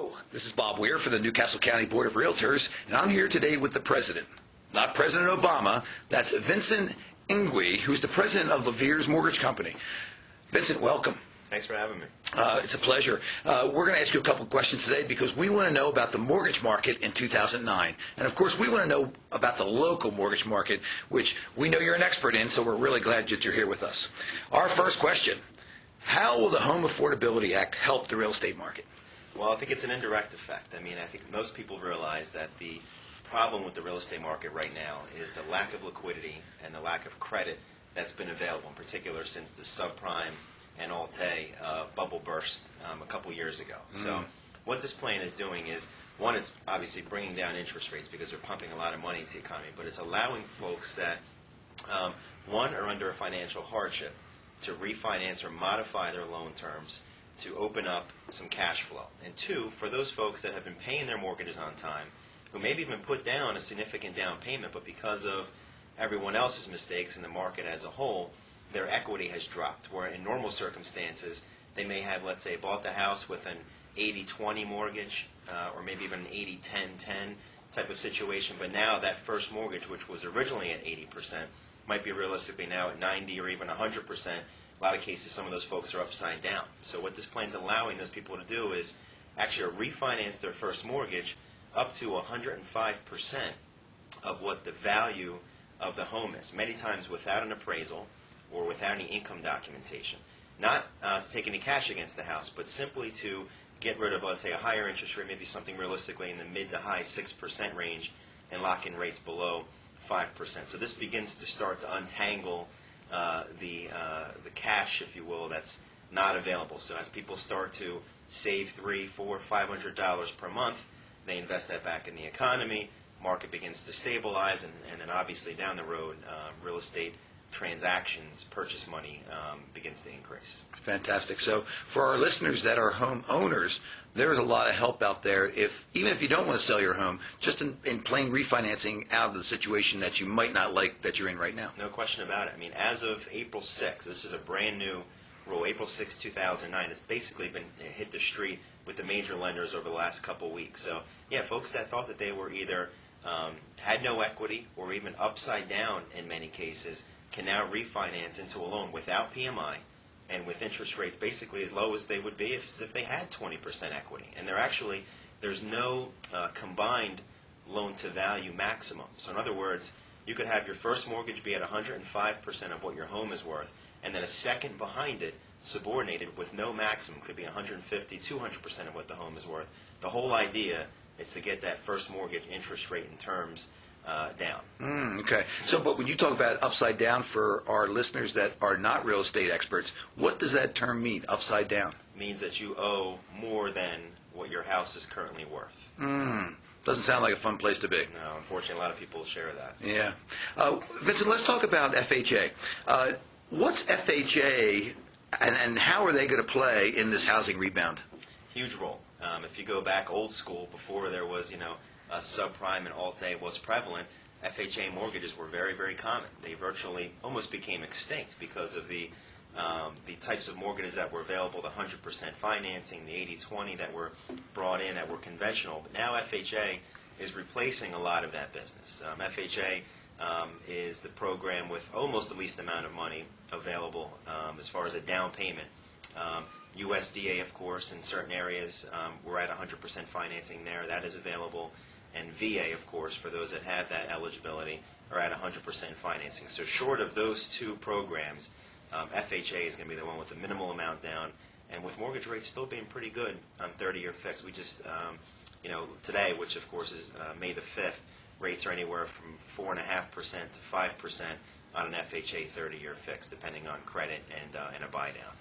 Hello, this is Bob Weir for the Newcastle County Board of Realtors, and I'm here today with the president. Not President Obama, that's Vincent Ingui, who's the president of Levere's Mortgage Company. Vincent, welcome. Thanks for having me. It's a pleasure. We're going to ask you a couple of questions today because we want to know about the mortgage market in 2009. And, of course, we want to know about the local mortgage market, which we know you're an expert in, so we're really glad that you're here with us. Our first question, how will the Home Affordability Act help the real estate market? Well, I think it's an indirect effect. I think most people realize that the problem with the real estate market right now is the lack of liquidity and the lack of credit that's been available, in particular since the subprime and Alt-A bubble burst a couple years ago. So what this plan is doing is, one, it's obviously bringing down interest rates because they're pumping a lot of money into the economy, but it's allowing folks that, one, are under a financial hardship to refinance or modify their loan terms to open up some cash flow. And two, for those folks that have been paying their mortgages on time, who maybe even put down a significant down payment, but because of everyone else's mistakes in the market as a whole, their equity has dropped, where in normal circumstances, they may have, let's say, bought the house with an 80-20 mortgage, or maybe even an 80-10-10 type of situation, but now that first mortgage, which was originally at 80%, might be realistically now at 90 or even 100%. A lot of cases, some of those folks are upside down. So what this plan's allowing those people to do is actually refinance their first mortgage up to 105% of what the value of the home is, many times without an appraisal or without any income documentation. Not to take any cash against the house, but simply to get rid of, let's say, a higher interest rate, maybe something realistically in the mid to high 6% range, and lock in rates below 5%. So this begins to start to untangle the cash, if you will, that's not available. So as people start to save $300, $400, $500 per month, they invest that back in the economy, market begins to stabilize, and then obviously down the road, real estate transactions, purchase money begins to increase. Fantastic. So for our listeners that are home owners, there's a lot of help out there, even if you don't want to sell your home, just in plain refinancing out of the situation that you might not like that you're in right now. No question about it. As of April 6th, this is a brand new rule, April 6, 2009, it's basically been hit the street with the major lenders over the last couple weeks. So, yeah, folks that thought that they were either had no equity or even upside down in many cases can now refinance into a loan without PMI and with interest rates basically as low as they would be if they had 20% equity. And there's no combined loan-to-value maximum. So in other words, you could have your first mortgage be at 105% of what your home is worth, and then a second behind it, subordinated with no maximum, could be 150, 200% of what the home is worth. The whole idea is to get that first mortgage interest rate and terms down. Okay. So, but when you talk about upside down for our listeners that are not real estate experts, what does that term mean, upside down? It means that you owe more than what your house is currently worth. Doesn't sound like a fun place to be. No, unfortunately, a lot of people share that. Yeah. Vincent, let's talk about FHA. What's FHA and how are they going to play in this housing rebound? Huge role. If you go back old school, before there was, subprime and Alt-A was prevalent, FHA mortgages were very, very common. They virtually almost became extinct because of the types of mortgages that were available, the 100% financing, the 80-20 that were brought in that were conventional. But now FHA is replacing a lot of that business. FHA is the program with almost the least amount of money available as far as a down payment. USDA, of course, in certain areas, we're at 100% financing there. That is available. And VA, of course, for those that have that eligibility, are at 100% financing. So short of those two programs, FHA is going to be the one with the minimal amount down, and with mortgage rates still being pretty good on 30-year fixed. We just, today, which of course is May the 5th, rates are anywhere from 4.5% to 5% on an FHA 30-year fixed, depending on credit and a buy-down.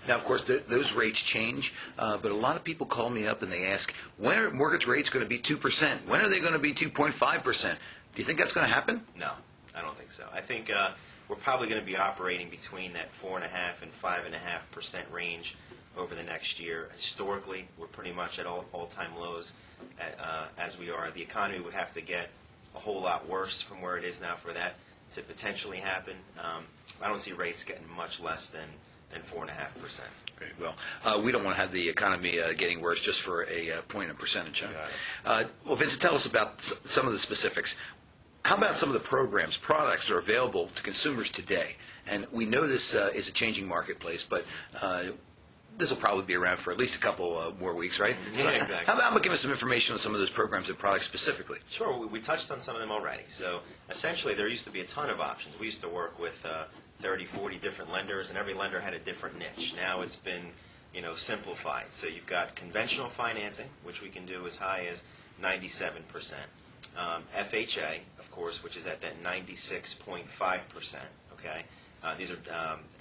Now, of course, those rates change, but a lot of people call me up and they ask, when are mortgage rates going to be 2%? When are they going to be 2.5%? Do you think that's going to happen? No, I don't think so. I think we're probably going to be operating between that 4.5% and 5.5% range over the next year. Historically, we're pretty much at all-time lows as we are. The economy would have to get a whole lot worse from where it is now for that to potentially happen. I don't see rates getting much less than 4.5%. Okay, well, we don't want to have the economy getting worse just for a point of percentage. Huh? Well, Vincent, tell us about some of the specifics. How about some of the programs, products that are available to consumers today? And we know this is a changing marketplace, but this will probably be around for at least a couple more weeks, right? Yeah, exactly. How about give us some information on some of those programs and products specifically? Sure. We touched on some of them already. So essentially, there used to be a ton of options. We used to work with 30, 40 different lenders, and every lender had a different niche. Now it's been simplified. So you've got conventional financing, which we can do as high as 97%. FHA, of course, which is at that 96.5%. Okay. These are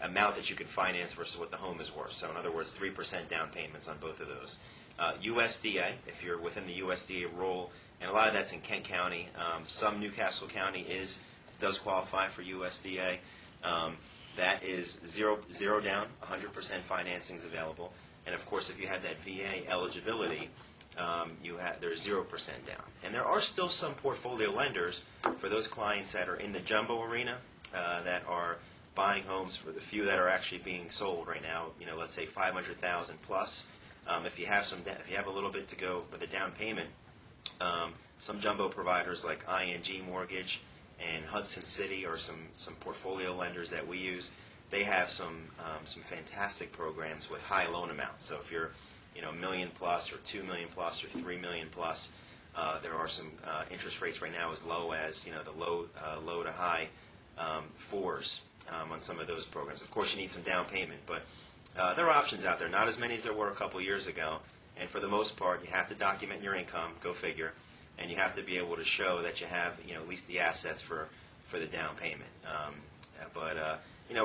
amount that you can finance versus what the home is worth. So in other words, 3% down payments on both of those. USDA, if you're within the USDA rule, and a lot of that's in Kent County. Some Newcastle County does qualify for USDA. That is zero down, 100% financing is available. And of course, if you have that VA eligibility, there's 0% down. And there are still some portfolio lenders for those clients that are in the jumbo arena that are buying homes for the few that are actually being sold right now. Let's say 500,000 plus. If you have a little bit to go for the down payment, some jumbo providers like ING Mortgage and Hudson City or some portfolio lenders that we use, they have some fantastic programs with high loan amounts. So if you're $1 million plus or $2 million plus or $3 million plus, there are some interest rates right now as low as the low to high fours on some of those programs. Of course, you need some down payment, but there are options out there. Not as many as there were a couple years ago, and for the most part, you have to document your income. Go figure. And you have to be able to show that you have at least the assets for the down payment. But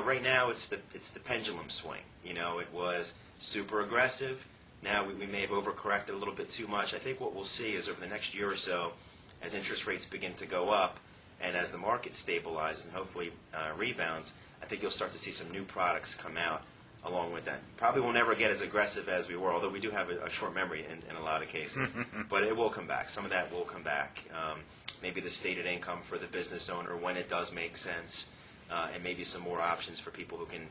right now it's the pendulum swing. It was super aggressive. Now we may have overcorrected a little bit too much. I think what we'll see is over the next year or so, as interest rates begin to go up, and as the market stabilizes and hopefully rebounds, I think you'll start to see some new products come out along with that. Probably will never get as aggressive as we were, although we do have a short memory in a lot of cases. But it will come back. Some of that will come back. Maybe the stated income for the business owner when it does make sense, and maybe some more options for people who can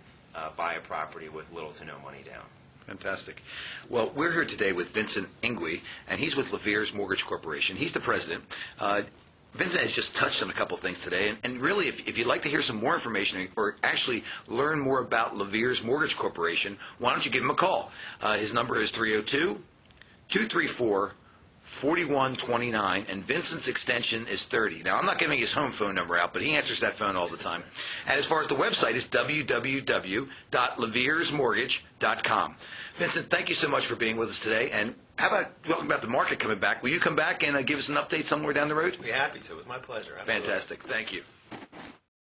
buy a property with little to no money down. Fantastic. Well, we're here today with Vincent Ingui, and he's with Levere's Mortgage Corporation. He's the president. Vincent has just touched on a couple things today, and really, if you'd like to hear some more information or actually learn more about Levere's Mortgage Corporation, why don't you give him a call? His number is 302-234-4129, and Vincent's extension is 30. Now, I'm not giving his home phone number out, but he answers that phone all the time. And as far as the website, it's www.leveresmortgage.com. Vincent, thank you so much for being with us today, and how about talking about the market coming back? Will you come back and give us an update somewhere down the road? I'd be happy to. It was my pleasure. Absolutely. Fantastic. Thank you.